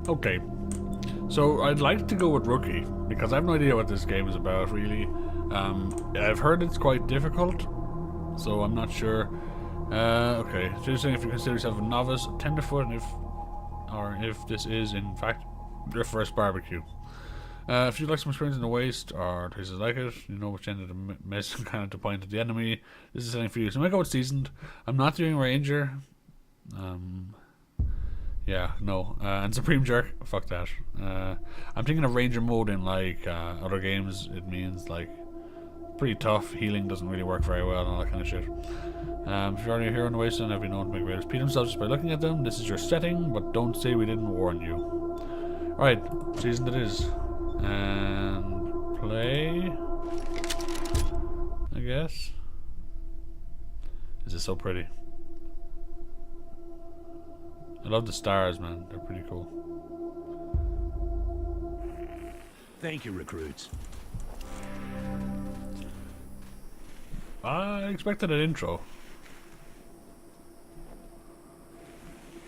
Okay. So I'd like to go with Rookie, because I have no idea what this game is about, really. I've heard it's quite difficult, so I'm not sure. Okay, so you're saying if you consider yourself a novice, tenderfoot, and if this is, in fact, your first barbecue. If you'd like some experience in the waste, or places like it, you know which end of the mess kind of to point at the enemy, this is something for you. So I'm going to go with Seasoned. I'm not doing Ranger. Yeah, no. And Supreme Jerk, fuck that. I'm thinking of Ranger mode in like other games. It means like pretty tough. Healing doesn't really work very well and all that kind of shit. If you're already here on the Wasteland, have been known to make raiders pee themselves just by looking at them. This is your setting, but don't say we didn't warn you. Alright, Seasoned it is. And play, I guess. This is so pretty. I love the stars, man. They're pretty cool. Thank you, recruits. I expected an intro.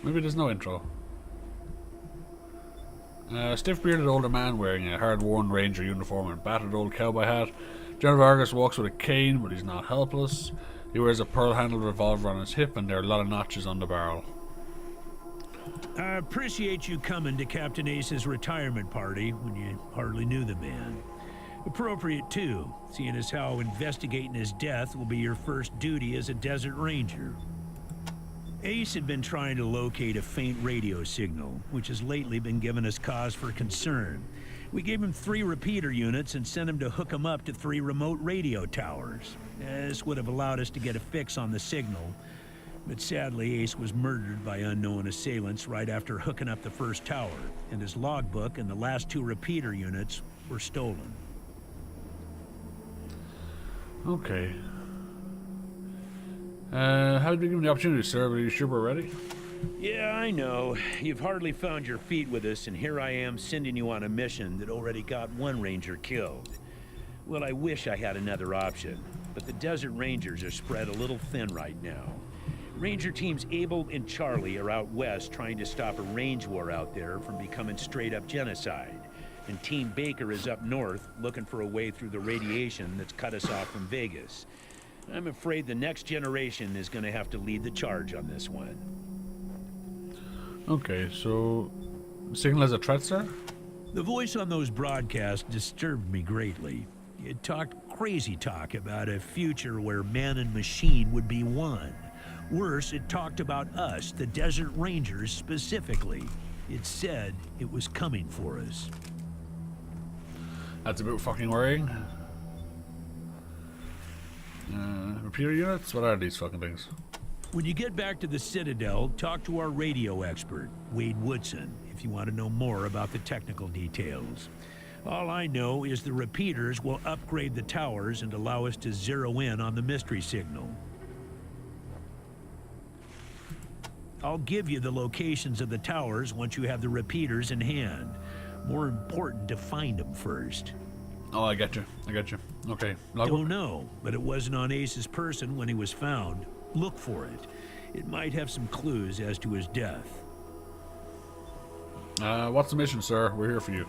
Maybe there's no intro. Stiff-bearded older man wearing a hard-worn ranger uniform and battered old cowboy hat. General Vargas walks with a cane, but he's not helpless. He wears a pearl-handled revolver on his hip, and there are a lot of notches on the barrel. I appreciate you coming to Captain Ace's retirement party when you hardly knew the man. Appropriate, too, seeing as how investigating his death will be your first duty as a desert ranger. Ace had been trying to locate a faint radio signal, which has lately been giving us cause for concern. We gave him 3 repeater units and sent him to hook them up to 3 remote radio towers. This would have allowed us to get a fix on the signal, but sadly Ace was murdered by unknown assailants right after hooking up the first tower, and his logbook and the last 2 repeater units were stolen. Okay. How did we give him the opportunity, sir? Are you sure we're ready? Yeah, I know. You've hardly found your feet with us, and here I am sending you on a mission that already got 1 ranger killed. Well, I wish I had another option, but the Desert Rangers are spread a little thin right now. Ranger teams Abel and Charlie are out west trying to stop a range war out there from becoming straight-up genocide. And Team Baker is up north looking for a way through the radiation that's cut us off from Vegas. I'm afraid the next generation is going to have to lead the charge on this one. Okay, so signal as a threat, sir? The voice on those broadcasts disturbed me greatly. It talked crazy talk about a future where man and machine would be one. Worse, it talked about us, the Desert Rangers, specifically. It said it was coming for us. That's a bit fucking worrying. Repeater units? What are these fucking things? When you get back to the Citadel, talk to our radio expert, Wade Woodson, if you want to know more about the technical details. All I know is the repeaters will upgrade the towers and allow us to zero in on the mystery signal. I'll give you the locations of the towers once you have the repeaters in hand. More important to find them first. Oh, I get you. Okay. Don't know, but it wasn't on Ace's person when he was found. Look for it. It might have some clues as to his death. What's the mission, sir? We're here for you.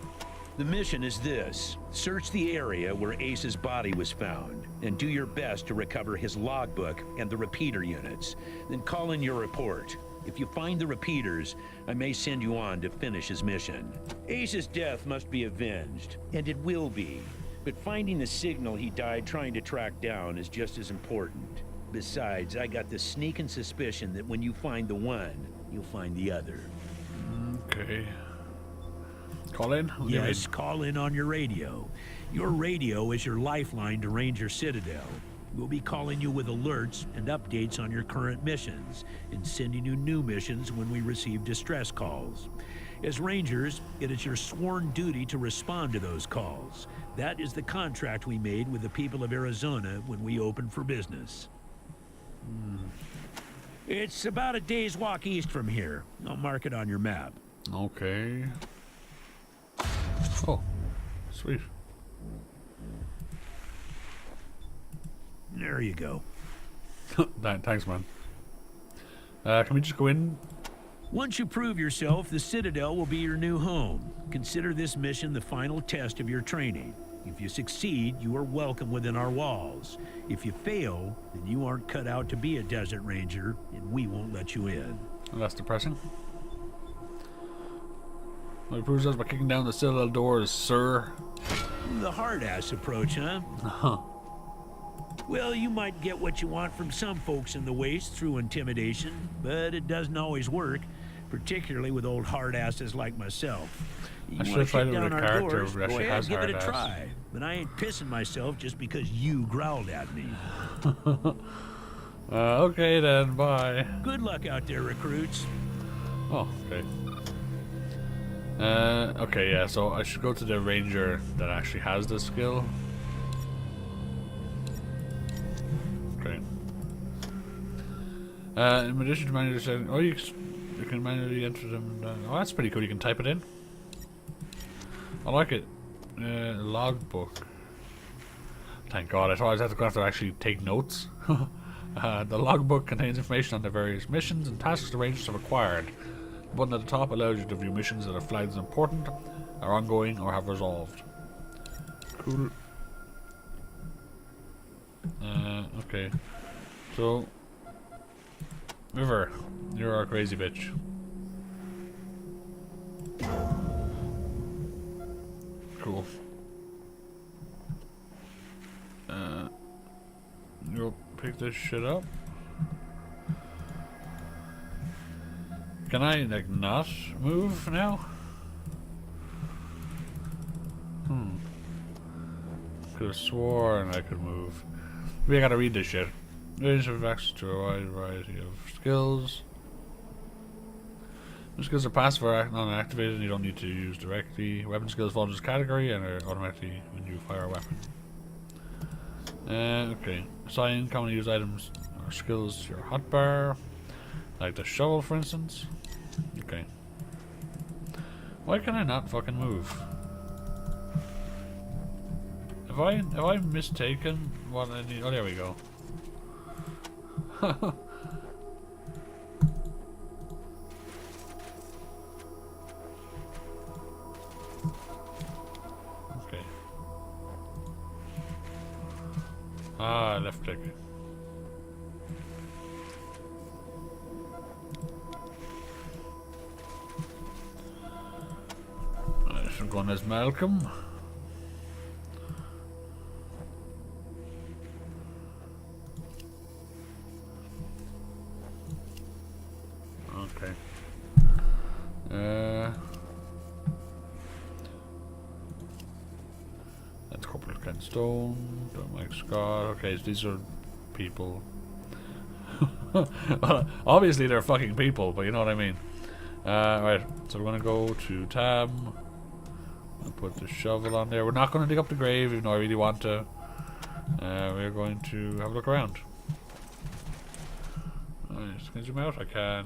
The mission is this. Search the area where Ace's body was found, and do your best to recover his logbook and the repeater units. Then call in your report. If you find the repeaters, I may send you on to finish his mission. Ace's death must be avenged, and it will be. But finding the signal he died trying to track down is just as important. Besides, I got the sneaking suspicion that when you find the one, you'll find the other. Okay. Call in? Yes, call in on your radio. Your radio is your lifeline to Ranger Citadel. We'll be calling you with alerts and updates on your current missions, and sending you new missions when we receive distress calls. As Rangers, it is your sworn duty to respond to those calls. That is the contract we made with the people of Arizona when we opened for business. It's about a day's walk east from here. I'll mark it on your map. Okay. Oh, sweet. There you go. Thanks, man. Can we just go in Once you prove yourself, the Citadel will be your new home. Consider this mission the final test of your training. If you succeed, you are welcome within our walls. If you fail, then you aren't cut out to be a desert ranger, and we won't let you in. Well, that's depressing. Well, he proves us by kicking down the Citadel doors, sir. The hard-ass approach, huh? Well, you might get what you want from some folks in the Waste through intimidation, but it doesn't always work, particularly with old hard-asses like myself. I should have tried it with a character who actually has give it a hard-ass. try, but I ain't pissing myself just because you growled at me. Okay then, bye. Good luck out there, recruits. Oh, okay. Okay, yeah, so I should go to the ranger that actually has this skill. Okay. In addition to manually setting, oh, you can manually enter them. Oh, that's pretty cool. You can type it in. I like it. Logbook. Thank God. I thought I was have to actually take notes. The logbook contains information on the various missions and tasks the rangers have acquired. The button at the top allows you to view missions that are flagged as important, are ongoing, or have resolved. Cool. Okay. So, River, you're our crazy bitch. Cool. You'll pick this shit up. Can I, like, not move now? Could have sworn I could move. Maybe I gotta read this shit. Rangers have access to a wide variety of skills. The skills are passive or non-activated and you don't need to use directly. Weapon skills fall into this category and are automatically when you fire a weapon. Okay. Assign commonly used items or skills to your hotbar. Like the shovel, for instance. Okay. Why can I not fucking move? Have I mistaken what I need? Oh, there we go. Okay. Ah, left click. I should go on as Malcolm. Okay. That's Corporal Ken Stone, Mike Scott. Okay, so these are people. Well, obviously they're fucking people, but you know what I mean. Right, so we're gonna go to tab. I'll put the shovel on there. We're not gonna dig up the grave, even though I really want to. We're going to have a look around. Nice. Can I zoom out? I can.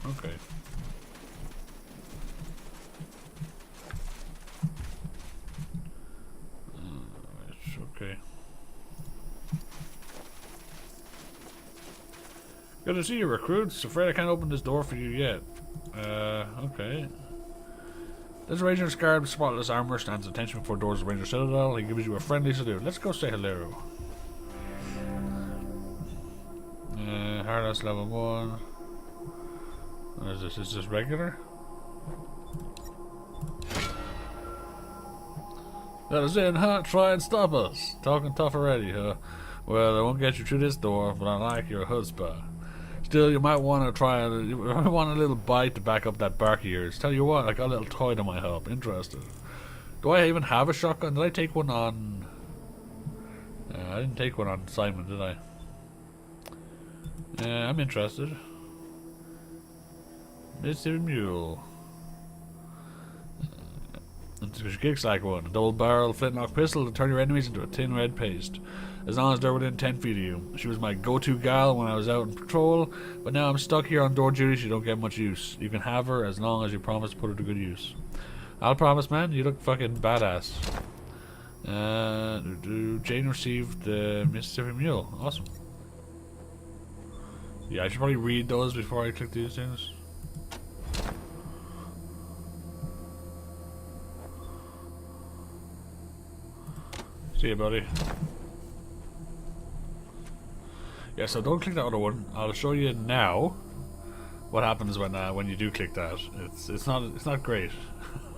Okay. Okay. Good to see you, recruits. Afraid I can't open this door for you yet. Okay. This ranger scarred with spotless armor stands attention before doors of Ranger Citadel. He gives you a friendly salute. Let's go say hello. Harness level 1. What is this? Is this regular? Let us in, huh? Try and stop us. Talking tough already, huh? Well, I won't get you through this door, but I like your chutzpah. Still, you might want to try you might want a little bite to back up that bark of yours. Tell you what, I got a little toy that might help. Interested. Do I even have a shotgun? Did I take one on... I didn't take one on Simon, did I? I'm interested. Mr. Mule. She kicks like one. A double-barrel flintlock pistol to turn your enemies into a tin red paste. As long as they're within 10 feet of you. She was my go-to gal when I was out on patrol, but now I'm stuck here on door duty. She don't get much use. You can have her as long as you promise to put her to good use. I'll promise, man. You look fucking badass. Jane received the Mississippi Mule. Awesome. Yeah, I should probably read those before I click these things. See you, buddy. Yeah, so don't click that other one. I'll show you now what happens when you do click that. It's not great.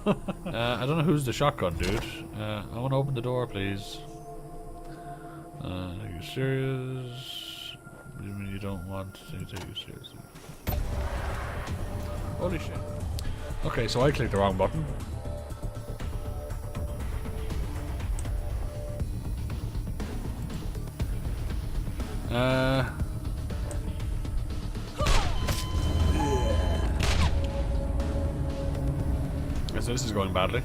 I don't know who's the shotgun dude. I want to open the door, please. Are you serious? You mean you don't want to take you seriously? Holy shit. Okay, so I clicked the wrong button. Guess this is going badly.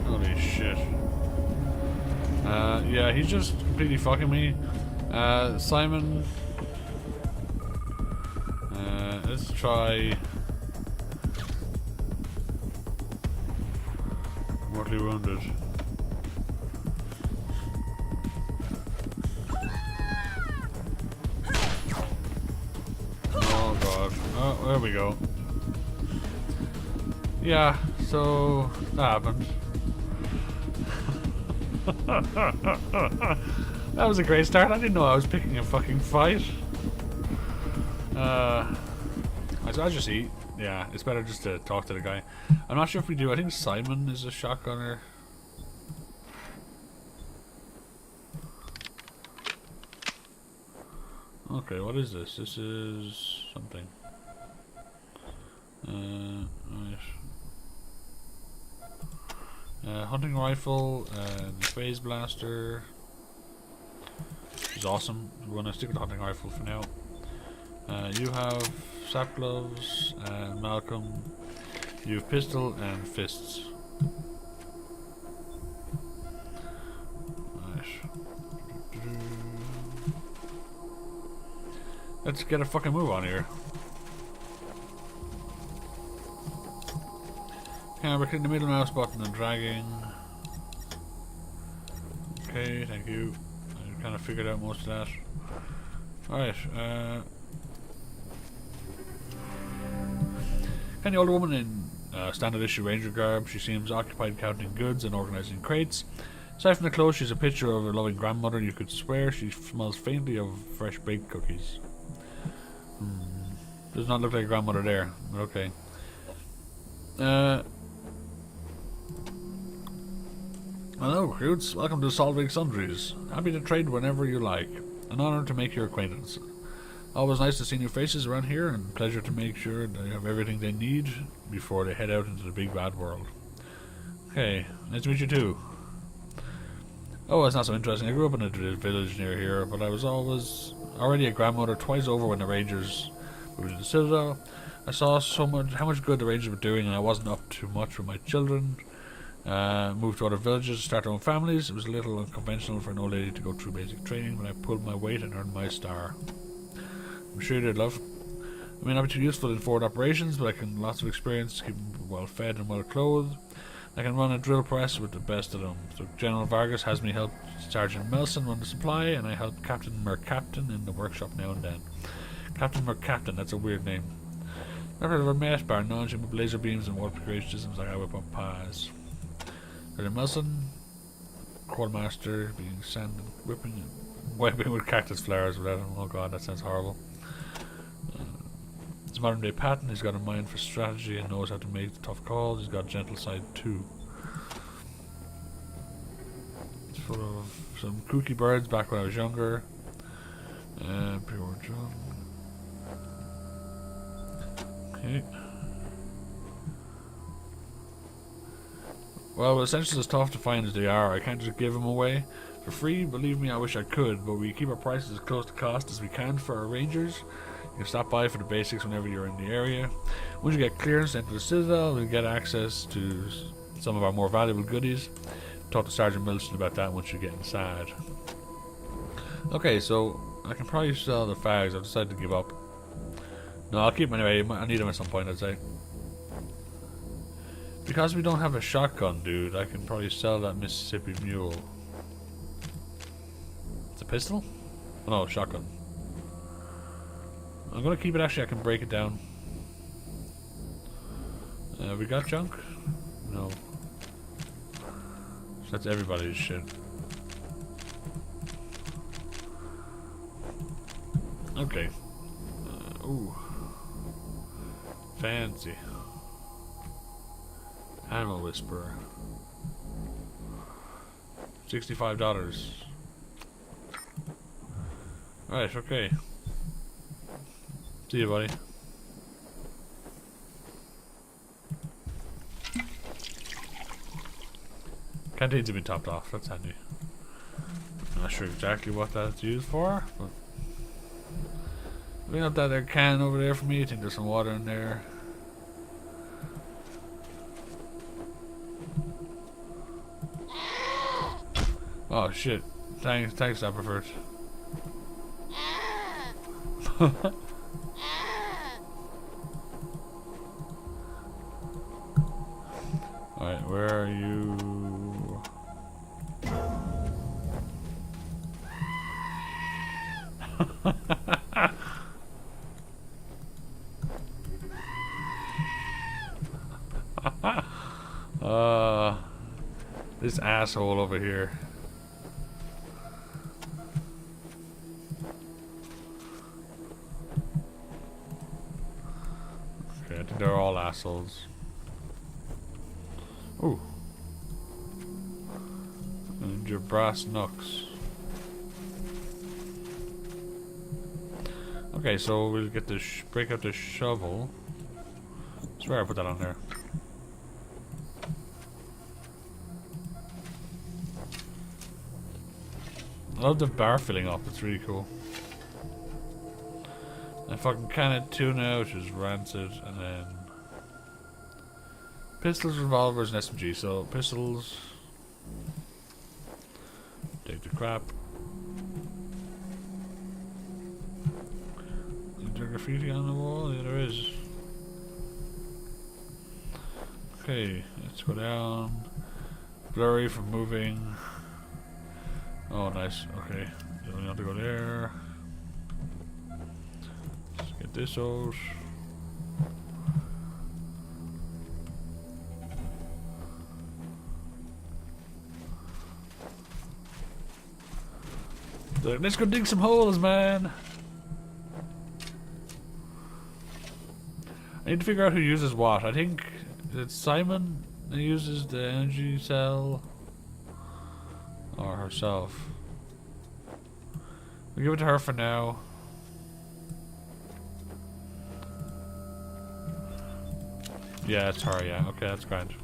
Holy shit. Yeah, he's just completely fucking me. Simon. Let's try. Mortally wounded. Oh god. Oh, there we go. Yeah, so that happened. That was a great start. I didn't know I was picking a fucking fight. As you see, yeah, it's better just to talk to the guy. I'm not sure if we do. I think Simon is a shotgunner. Okay, what is this? This is something. Right. Hunting rifle, phase blaster. Which is awesome. We're gonna stick with the hunting rifle for now. You have sap gloves, Malcolm. You have pistol and fists. Right. Let's get a fucking move on here. We're clicking the middle mouse button and dragging. Okay, thank you. I kind of figured out most of that. Alright, kind of older woman in standard issue ranger garb. She seems occupied counting goods and organizing crates. Aside from the clothes, she's a picture of her loving grandmother. You could swear she smells faintly of fresh baked cookies. Does not look like a grandmother there, but okay. Hello, recruits. Welcome to Solving Sundries. Happy to trade whenever you like. An honor to make your acquaintance. Always nice to see new faces around here, and pleasure to make sure they have everything they need before they head out into the big bad world. Okay, nice to meet you too. Oh, it's not so interesting. I grew up in a village near here, but I was already a grandmother twice over when the Rangers moved into the Citadel. I saw how much good the Rangers were doing, and I wasn't up to much with my children. Moved to other villages to start their own families. It was a little unconventional for an old lady to go through basic training, but I pulled my weight and earned my star. I'm sure you did, love. I may not be too useful in forward operations, but I can lots of experience, keep well fed and well clothed. I can run a drill press with the best of them. So General Vargas has me help Sergeant Melson run the supply, and I help Captain Mercaptain in the workshop now and then. Captain Mercaptain, that's a weird name. Never heard of a mess bar, launching with laser beams and warp creation systems like I whip up pies. Sergeant Melson, Quartermaster, being sanded, whipping with cactus flowers without him. Oh god, that sounds horrible. It's modern day Patton. He's got a mind for strategy and knows how to make the tough calls. He's got a gentle side too. It's full of some kooky birds back when I was younger. Pure John. Okay. Well, with essentials as tough to find as they are, I can't just give them away for free. Believe me, I wish I could, but we keep our prices as close to cost as we can for our rangers. You can stop by for the basics whenever you're in the area. Once you get clearance into the Citadel, we'll get access to some of our more valuable goodies. Talk to Sergeant Milton about that once you get inside. Okay, so I can probably sell the fags. I've decided to give up. No, I'll keep them anyway. I need them at some point, I'd say. Because we don't have a shotgun, dude, I can probably sell that Mississippi Mule. It's a pistol? Oh, no, shotgun. I'm gonna keep it. Actually, I can break it down. We got junk? No. That's everybody's shit. Okay. Ooh. Fancy. Animal Whisperer. $65. Right, okay. See you, buddy. Canteens have been topped off, that's handy. I'm not sure exactly what that's used for, but we got that there can over there for me. I think there's some water in there. Oh shit. Thanks Aberfurt. Alright, where are you? This asshole over here. Okay, I think they're all assholes. Ooh. And your brass knucks. Okay, so we'll get the break out the shovel. I swear I put that on there. I love the bar filling up, it's really cool. And fucking can of tuna, which is rancid, and then pistols, revolvers, and SMG. So pistols, take the crap. Is there graffiti on the wall? Yeah, there is. Okay, let's go down. Blurry from moving. Oh, nice. Okay, you only have to go there. Let's get this out. Let's go dig some holes, man. I need to figure out who uses what. I think it's Simon that uses the energy cell. Or herself. We'll give it to her for now. Yeah, it's her, yeah. Okay, that's grand.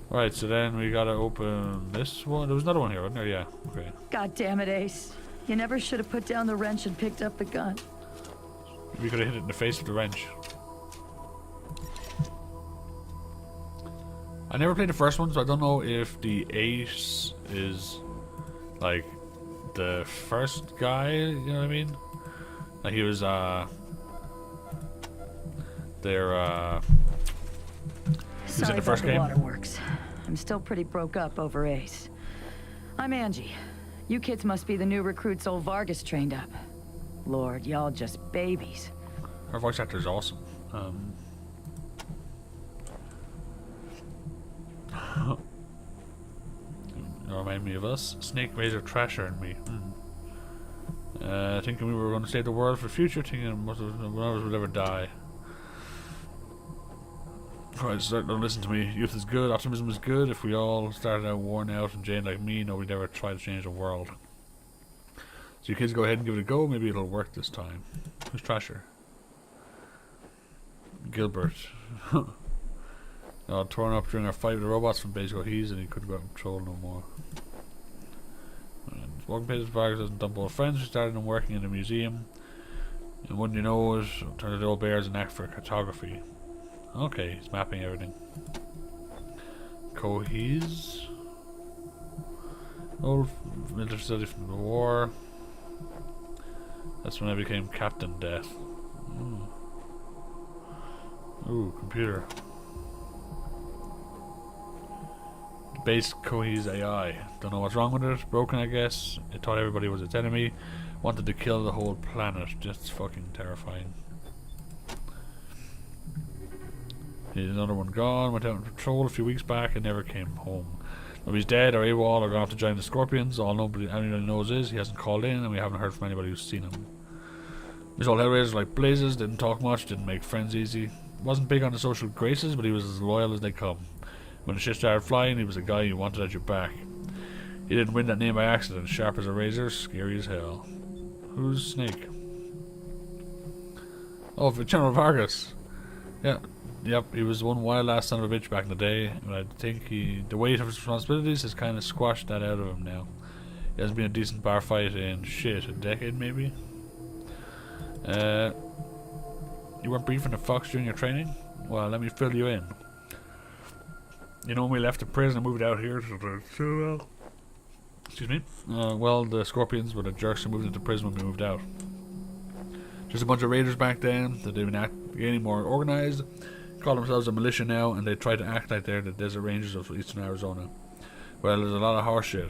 Right, so then we gotta open this one. There was another one here, wasn't there? Yeah, okay. God damn it, Ace. You never should have put down the wrench and picked up the gun. We could have hit it in the face with the wrench. I never played the first one, so I don't know if the Ace is like the first guy, you know what I mean? Like he was their he was in the first game. Waterworks. I'm still pretty broke up over Ace. I'm Angie. You kids must be the new recruits old Vargas trained up. Lord, y'all just babies. Her voice actor is awesome. You remind me of us. Snake Razor Trasher and me. Thinking we were going to save the world for the future, thinking none of us would ever die. Alright, so don't listen to me. Youth is good, optimism is good. If we all started out worn out and Jane like me, nobody'd ever try to change the world. So you kids go ahead and give it a go, maybe it'll work this time. Who's Trasher? Gilbert. Torn up during our fight with the robots from Base He's and he couldn't go out and patrol no more. Walking pages Vargas doesn't dump old friends who started him working in a museum. And wouldn't you know it, turned out the old bear's an act for cartography. Okay, he's mapping everything. Cohees. Old military facility from the war. That's when I became Captain Death. Ooh, computer. Base Cohees AI. Don't know what's wrong with it. Broken, I guess. It thought everybody was its enemy. Wanted to kill the whole planet. Just fucking terrifying. Here's another one gone. Went out on patrol a few weeks back and never came home. Nobody's dead or AWOL or gone off to join the Scorpions. All anybody knows is he hasn't called in and we haven't heard from anybody who's seen him. These old Hellraisers like blazes, didn't talk much, didn't make friends easy. Wasn't big on the social graces, but he was as loyal as they come. When the shit started flying, he was a guy you wanted at your back. He didn't win that name by accident. Sharp as a razor, scary as hell. Who's Snake? Oh, General Vargas. Yeah. Yep, he was one wild ass son of a bitch back in the day, but I think the weight of his responsibilities has kind of squashed that out of him now. He hasn't been a decent bar fight in shit, a decade maybe? You weren't briefing the Fox during your training? Well, let me fill you in. You know, when we left the prison and moved out here to the... Excuse me? Well, the Scorpions were the jerks who moved into prison when we moved out. Just a bunch of raiders back then that they've been getting more organized. Call themselves a militia now, and they try to act like they're the desert rangers of eastern Arizona. Well, there's a lot of horse shit.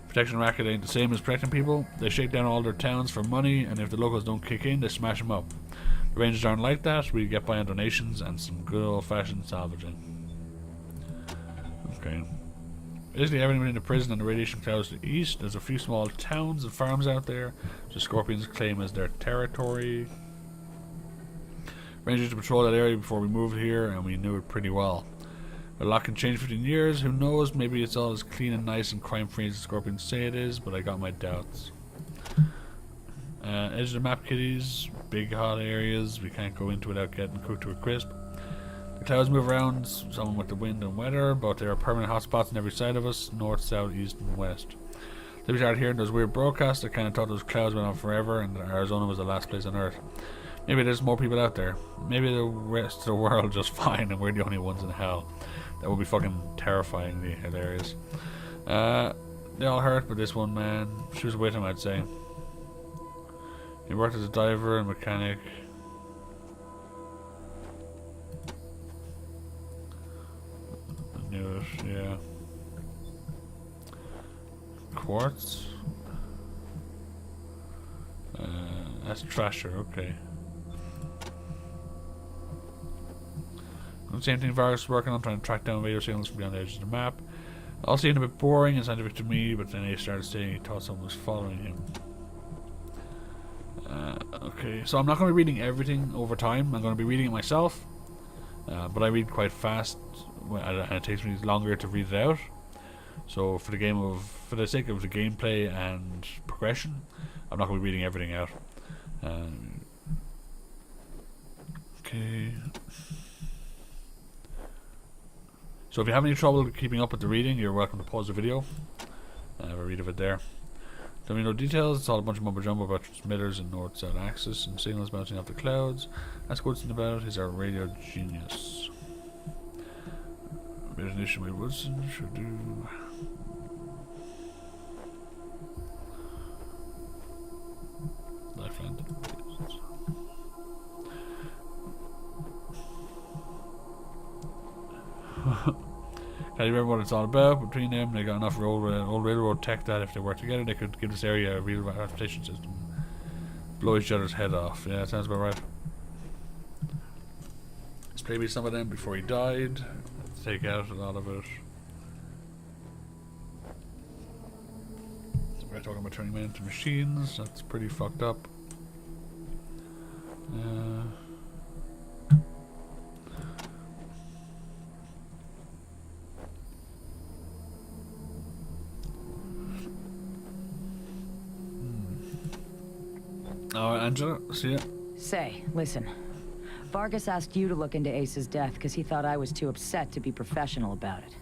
Protection racket ain't the same as protecting people. They shake down all their towns for money, and if the locals don't kick in, they smash them up. The rangers aren't like that. We get by on donations and some good old-fashioned salvaging. Okay. Basically, everyone in the prison and the radiation clouds to the east. There's a few small towns and farms out there. The Scorpions claim as their territory. Rangers to patrol that area before we moved here, and we knew it pretty well. A lot can change 15 years, who knows, maybe it's all as clean and nice and crime-free as the Scorpions say it is, but I got my doubts. Edge of the map, kiddies, big hot areas, we can't go into without getting cooked to a crisp. The clouds move around, some with the wind and weather, but there are permanent hotspots on every side of us, north, south, east, and west. Then we started hearing those weird broadcasts, I kind of thought those clouds went on forever, and that Arizona was the last place on Earth. Maybe there's more people out there. Maybe the rest of the world just fine and we're the only ones in hell. That would be fucking terrifyingly hilarious. They all hurt, but this one, man, she was with him, I'd say. He worked as a diver and mechanic. I knew it, yeah. Quartz? That's Trasher, okay. Same thing Vargas was working on, trying to track down radio signals from beyond the edges of the map. All seemed a bit boring and scientific to me, but then he started saying he thought someone was following him. Okay, so I'm not going to be reading everything over time. I'm going to be reading it myself, but I read quite fast, and it takes me longer to read it out. So for the sake of the gameplay and progression, I'm not going to be reading everything out. Okay. So if you have any trouble keeping up with the reading, you're welcome to pause the video. Have a read of it there. Don't need no details, it's all a bunch of mumbo jumbo about transmitters and north-south axis and signals bouncing off the clouds. That's what's about. He's our radio genius. Imagination by Woodson should do. Lifeland. Can't remember what it's all about. Between them, they got enough old railroad tech that if they worked together, they could give this area a real transportation system. Blow each other's head off. Yeah, that sounds about right. Let's maybe some of them before he died. Let's take out a lot of it. So we're talking about turning men into machines. That's pretty fucked up. Angela, see ya. Say, listen. Vargas asked you to look into Ace's death because he thought I was too upset to be professional about it.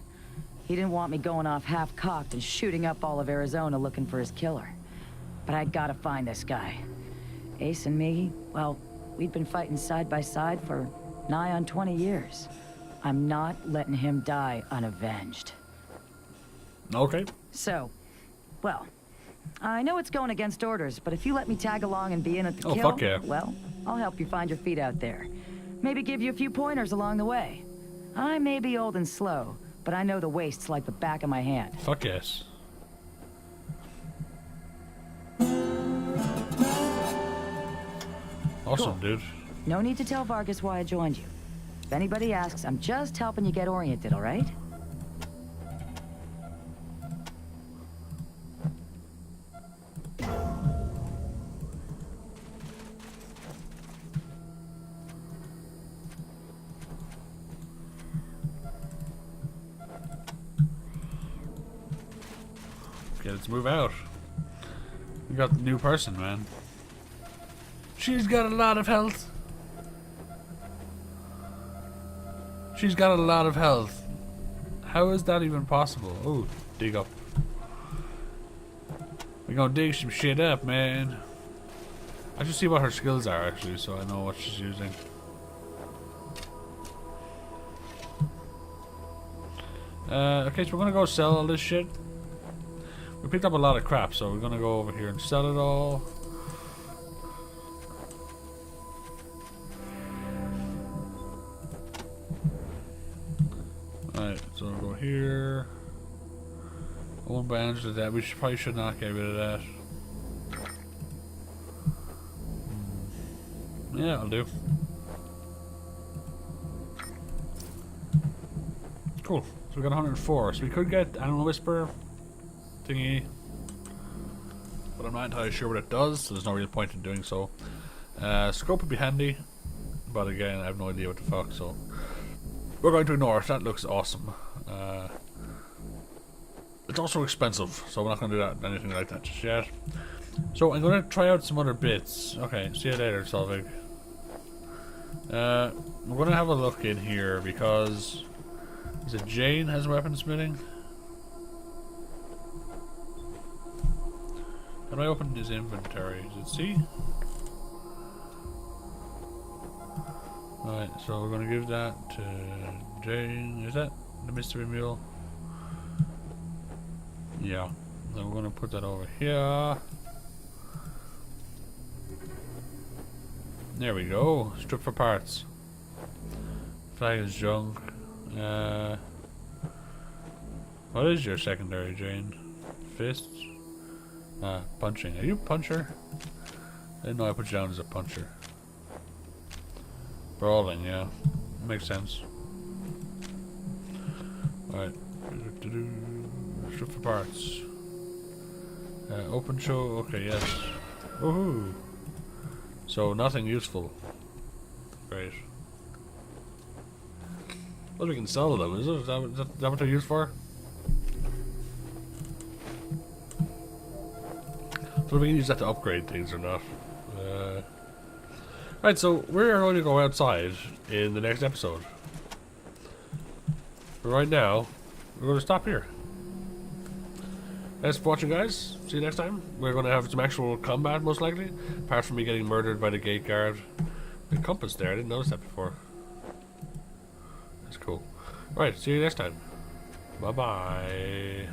He didn't want me going off half-cocked and shooting up all of Arizona looking for his killer. But I gotta find this guy. Ace and me, well, we'd been fighting side by side for nigh on 20 years. I'm not letting him die unavenged. Okay. So, well, I know it's going against orders, but if you let me tag along and be in at the kill, fuck yeah. well, I'll help you find your feet out there. Maybe give you a few pointers along the way. I may be old and slow, but I know the wastes like the back of my hand. Fuck yes. Awesome, Cool. dude. No need to tell Vargas why I joined you. If anybody asks, I'm just helping you get oriented, all right? Okay, let's move out. We got the new person, man. She's got a lot of health. She's got a lot of health. How is that even possible? Oh, dig up. We're gonna dig some shit up, man. I should see what her skills are, actually, so I know what she's using. Okay, so we're gonna go sell all this shit. We picked up a lot of crap, so we're gonna go over here and sell it all. Alright, so we'll go here. One bandage of that. We probably should not get rid of that. Yeah, I'll do. Cool. So we got 104. So we could get, I don't know, Whisper thingy. But I'm not entirely sure what it does, so there's no real point in doing so. Scope would be handy. But again, I have no idea what the fuck, so we're going to ignore it. That looks awesome. It's also expensive, so we're not going to do that, anything like that just yet. So I'm going to try out some other bits. Okay, see you later, Solvig. We're going to have a look in here because is it Jane has weaponsmithing? How do I open his inventory? Is it C? Alright, so we're going to give that to Jane. Is that the mystery mule? Yeah. Then we're going to put that over here. There we go. Strip for parts. Flag is junk. What is your secondary, Jane? Fists? Punching. Are you a puncher? I didn't know I put you down as a puncher. Brawling, yeah. Makes sense. Alright. Strip for parts. Open show. Okay, yes. Woohoo! So nothing useful. Great. Well, we can sell them, is it? Is that what they're used for? So we can use that to upgrade things or not. Right, so we're going to go outside in the next episode. But right now, we're going to stop here. Thanks for watching, guys. See you next time. We're going to have some actual combat, most likely. Apart from me getting murdered by the gate guard. The compass there, I didn't notice that before. That's cool. Alright, see you next time. Bye-bye.